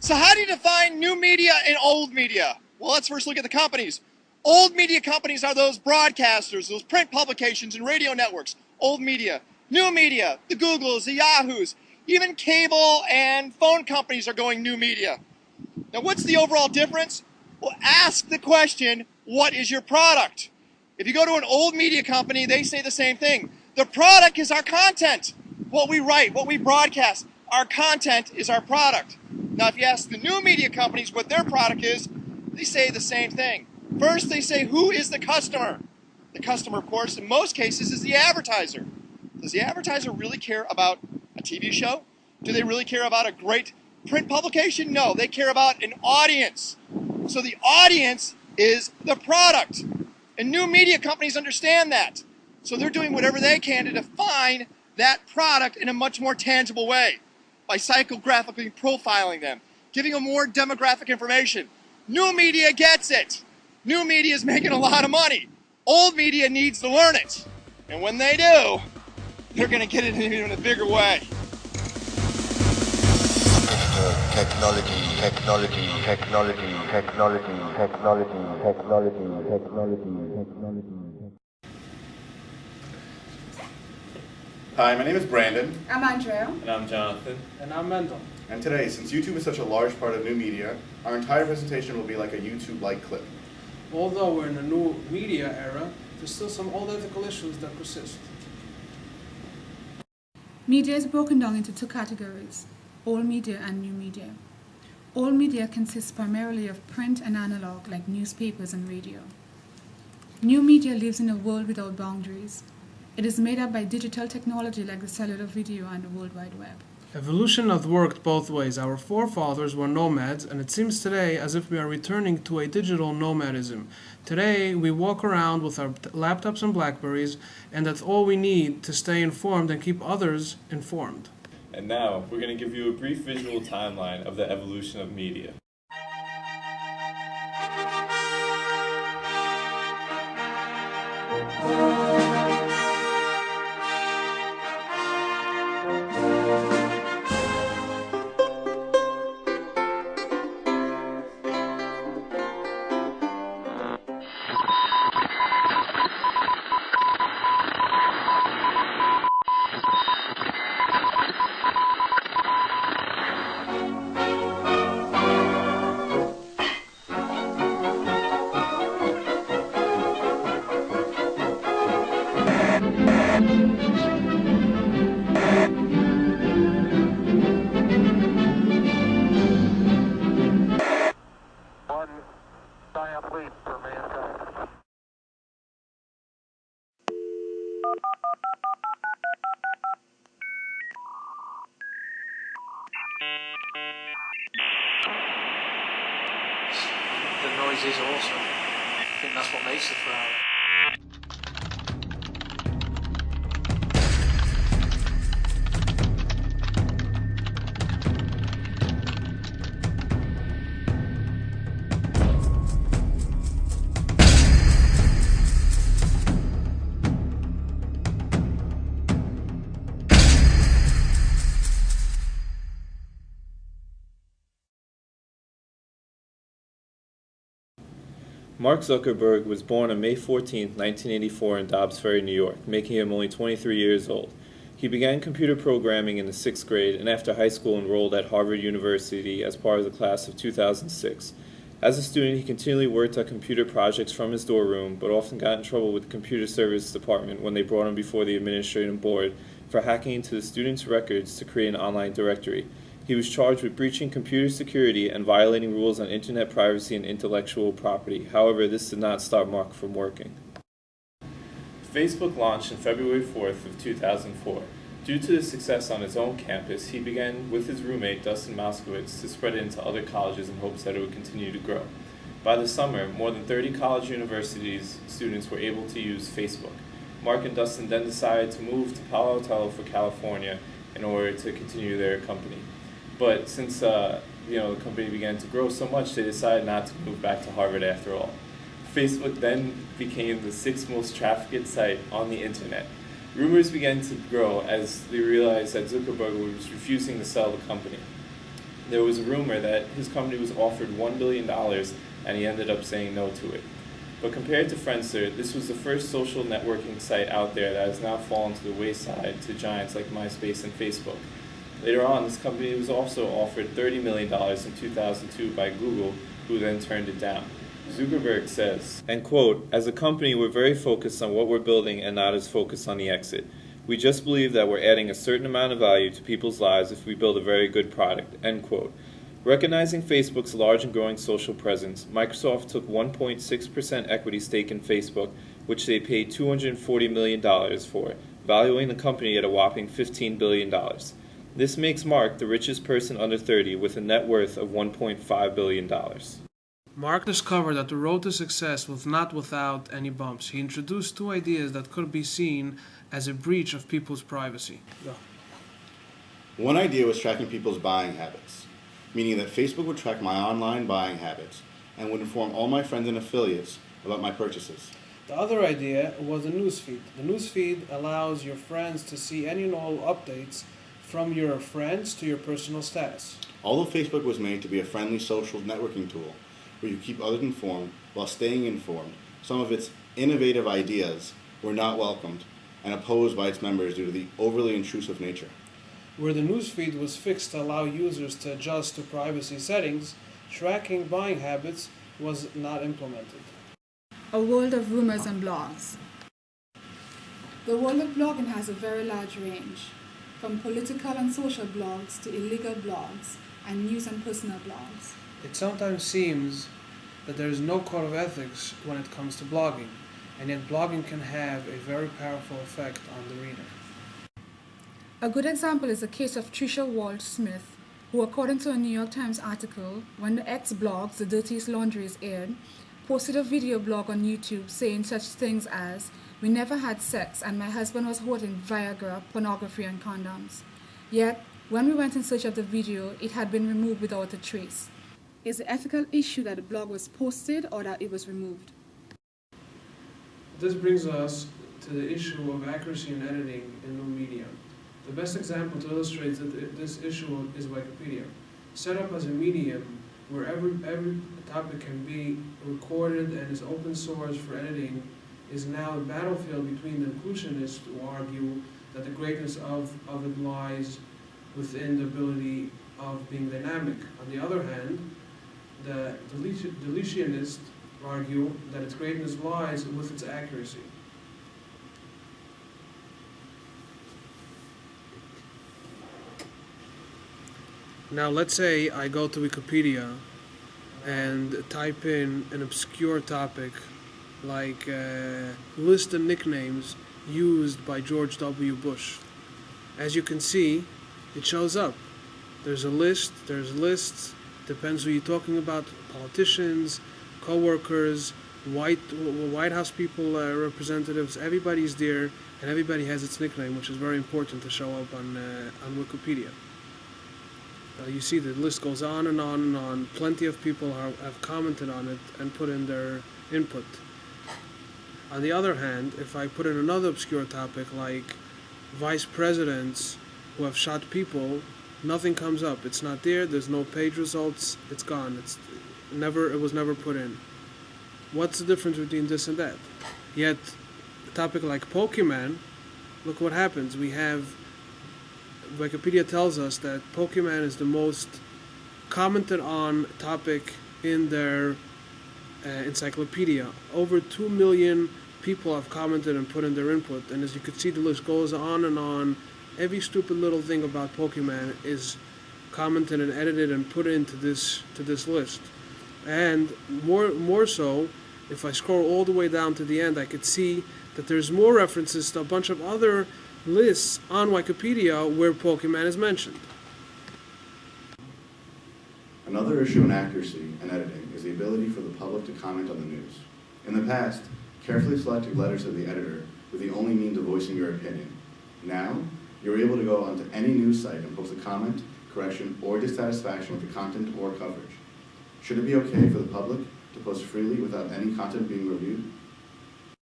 So how do you define new media and old media? Well, let's first look at the companies. Old media companies are those broadcasters, those print publications and radio networks. Old media. New media, the Googles, the Yahoos, even cable and phone companies are going new media. Now, what's the overall difference? Well, ask the question, what is your product? If you go to an old media company, they say the same thing. The product is our content. What we write, what we broadcast, our content is our product. Now, if you ask the new media companies what their product is, they say the same thing. First, they say, who is the customer? The customer, of course, in most cases is the advertiser. Does the advertiser really care about a TV show? Do they really care about a great print publication? No, they care about an audience. So the audience is the product. And new media companies understand that. So they're doing whatever they can to define that product in a much more tangible way by psychographically profiling them, giving them more demographic information. New media gets it. New media is making a lot of money. Old media needs to learn it. And when they do, they're going to get it in even a bigger way. Technology. Hi, my name is Brandon. I'm Andrea. And I'm Jonathan. And I'm Mendel. And today, since YouTube is such a large part of new media, our entire presentation will be like a YouTube-like clip. Although we're in a new media era, there's still some old ethical issues that persist. Media is broken down into two categories, old media and new media. Old media consists primarily of print and analog like newspapers and radio. New media lives in a world without boundaries. It is made up by digital technology like the cellular video and the World Wide Web. Evolution has worked both ways. Our forefathers were nomads, and it seems today as if we are returning to a digital nomadism. Today, we walk around with our laptops and Blackberries, and that's all we need to stay informed and keep others informed. And now, we're going to give you a brief visual timeline of the evolution of media. The noise is awesome. I think that's what makes the flower. Mark Zuckerberg was born on May 14, 1984 in Dobbs Ferry, New York, making him only 23 years old. He began computer programming in the 6th grade and after high school enrolled at Harvard University as part of the class of 2006. As a student, he continually worked on computer projects from his dorm room, but often got in trouble with the computer service department when they brought him before the administrative board for hacking into the students' records to create an online directory. He was charged with breaching computer security and violating rules on internet privacy and intellectual property. However, this did not stop Mark from working. Facebook launched on February 4th of 2004. Due to the success on his own campus, he began with his roommate Dustin Moskowitz to spread it into other colleges in hopes that it would continue to grow. By the summer, more than 30 college universities students were able to use Facebook. Mark and Dustin then decided to move to Palo Alto for California in order to continue their company. But since the company began to grow so much, they decided not to move back to Harvard after all. Facebook then became the 6th most trafficked site on the internet. Rumors began to grow as they realized that Zuckerberg was refusing to sell the company. There was a rumor that his company was offered $1 billion and he ended up saying no to it. But compared to Friendster, this was the first social networking site out there that has now fallen to the wayside to giants like MySpace and Facebook. Later on, this company was also offered $30 million in 2002 by Google, who then turned it down. Zuckerberg says, and quote, "As a company, we're very focused on what we're building and not as focused on the exit. We just believe that we're adding a certain amount of value to people's lives if we build a very good product," end quote. Recognizing Facebook's large and growing social presence, Microsoft took 1.6% equity stake in Facebook, which they paid $240 million for, valuing the company at a whopping $15 billion. This makes Mark the richest person under 30 with a net worth of $1.5 billion. Mark discovered that the road to success was not without any bumps. He introduced two ideas that could be seen as a breach of people's privacy. Go. One idea was tracking people's buying habits, meaning that Facebook would track my online buying habits and would inform all my friends and affiliates about my purchases. The other idea was a newsfeed. The newsfeed allows your friends to see any and all updates from your friends to your personal status. Although Facebook was made to be a friendly social networking tool where you keep others informed while staying informed, some of its innovative ideas were not welcomed and opposed by its members due to the overly intrusive nature. Where the newsfeed was fixed to allow users to adjust to privacy settings, tracking buying habits was not implemented. A world of rumors and blogs. The world of blogging has a very large range, from political and social blogs to illegal blogs and news and personal blogs. It sometimes seems that there is no code of ethics when it comes to blogging, and yet blogging can have a very powerful effect on the reader. A good example is the case of Tricia Walsh Smith, who, according to a New York Times article, when the X-Blogs, The Dirtiest Laundries, aired, posted a video blog on YouTube saying such things as, "We never had sex and my husband was hoarding Viagra, pornography and condoms." Yet, when we went in search of the video, it had been removed without a trace. Is the ethical issue that the blog was posted or that it was removed? This brings us to the issue of accuracy in editing in new media. The best example to illustrate this issue is Wikipedia. Set up as a medium where every topic can be recorded and is open source for editing, is now a battlefield between the inclusionists who argue that the greatness of it lies within the ability of being dynamic. On the other hand, the deletionists argue that its greatness lies with its accuracy. Now let's say I go to Wikipedia and type in an obscure topic like list the nicknames used by George W. Bush. As you can see, it shows up. There's a list, there's lists, depends who you're talking about, politicians, co-workers, White House people, representatives, everybody's there and everybody has its nickname, which is very important to show up on Wikipedia. You see the list goes on and on and on. Plenty of people have commented on it and put in their input. On the other hand, if I put in another obscure topic like vice presidents who have shot people, nothing comes up. It's not there. There's no page results. It's gone. It was never put in. What's the difference between this and that? Yet, a topic like Pokemon, look what happens. We have Wikipedia tells us that Pokemon is the most commented on topic in their encyclopedia. Over 2 million people have commented and put in their input, and as you can see, the list goes on and on. Every stupid little thing about Pokemon is commented and edited and put into this list. And more so, if I scroll all the way down to the end, I could see that there's more references to a bunch of other lists on Wikipedia where Pokemon is mentioned. Another issue in accuracy and editing is the ability for the public to comment on the news. In the past, carefully selected letters of the editor were the only means of voicing your opinion. Now, you're able to go onto any news site and post a comment, correction, or dissatisfaction with the content or coverage. Should it be okay for the public to post freely without any content being reviewed?